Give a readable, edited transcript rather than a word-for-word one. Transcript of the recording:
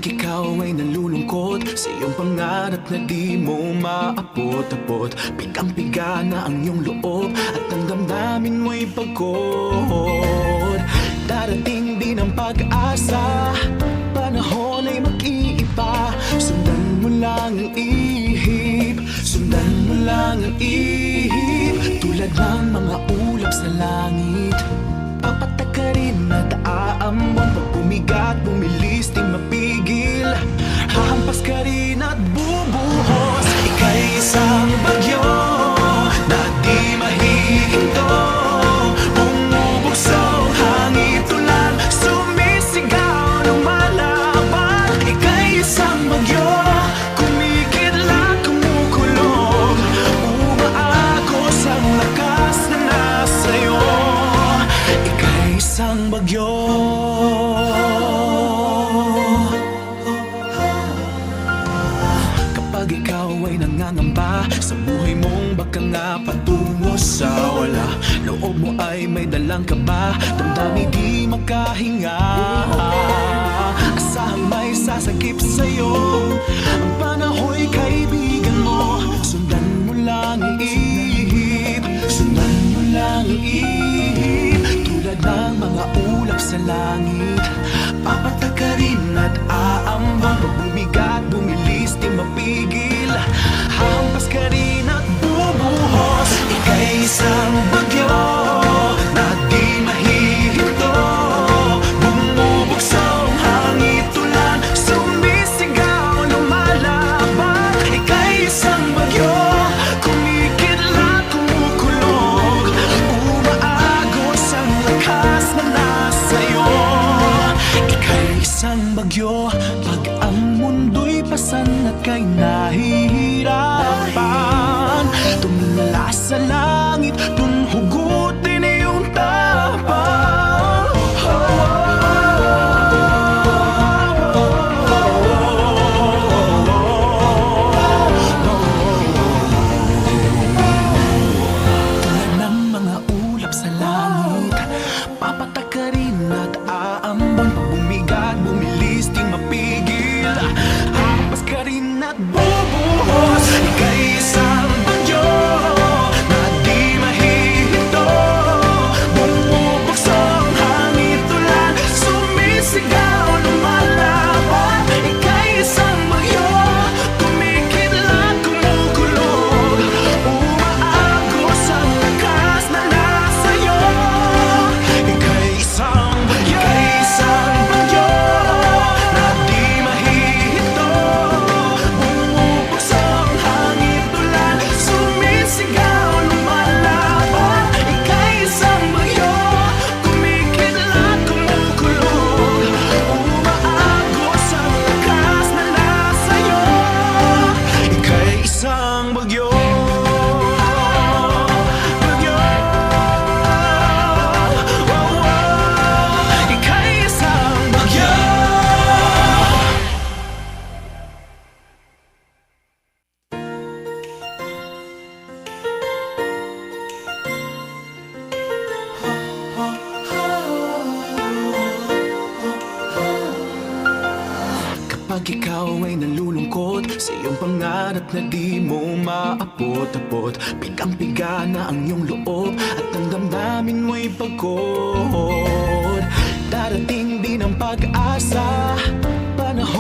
Kapag ikaw ay nalulungkot sa iyong pangarap na di mo maabot-abot, pigang-piga na ang iyong loob at ang damdamin mo'y pagod. Darating din ang pag-asa, panahon ay mag-iiba. Sundan mo lang ang ihip, sundan mo lang ang ihip. Tulad ng mga ulap sa langit, papatak ka rin at aambon. Pag bumigat, bumilis, di mapigil. Hahampas ka rin at bubuhos. Ika'y isang bagyo na di mahihinto. Bumubugso, hangin tulan, sumisigaw, lumalaban. Ika'y isang bagyo, kumikidlat, kumukulog. Umaagos ang lakas na nasa'yo. Ika'y isang bagyo. Kapag ikaw ay nangangamba sa buhay mong baka nga patungo sa wala, loob mo ay may dalang kaba, damdamin di makahinga. Asahang may sasakip sa'yo, ang panahoy kaibigan mo. Sundan mo lang ang ihip, sundan mo lang ang ihip. Tulad ng mga ulap sa langit, papatak ka rin at aambon. Pag bumigat, bumilis, di mapigil. Hahampas ka rin at bubuhos. Ika'y isang bagyo na di mahihinto. Bumubugso, hangin tulan, sumisigaw, lumalaban. Ika'y isang bagyo, kumikidlat, kumukulog. Umaagos ang lakas na nasa'yo. Ika'y isang bagyo, pag ang mundo'y pasan at ka'y nahihirapan. Tumula sa langit, dun hugutin iyong tapang. Tulad ng mga ulap sa langit, papatak ka rin at aambon. Pag bumigat, bumilis, di mapigil. Hahampas ka rin at bubuhos. Ika'y isang bagyo na di mahihinto. Bumubugso ang hangin tulan, sumisigaw, lumalaban. Ika'y isang bagyo, kumikidlat, kumukulog. Umaagos ang lakas na nasa'yo. Ika'y isang bagyo, ika'y isang bagyo na di mahihinto. Bumubugso ang hangin tulan, sumisigaw, lumalaban. Ika'y isang bagyo, kumikidlat, kumukulog. Umaagos ang lakas na nasa'yo. Ika'y isang bagyo, bagyo. Oh, oh. Ika'y isang bagyo. Kapag ikaw ay nalulungkot sa iyong pangarap na di mo maabot-abot, pigang-piga na ang iyong loob at ang damdamin mo'y pagod. Darating din ang pag-asa,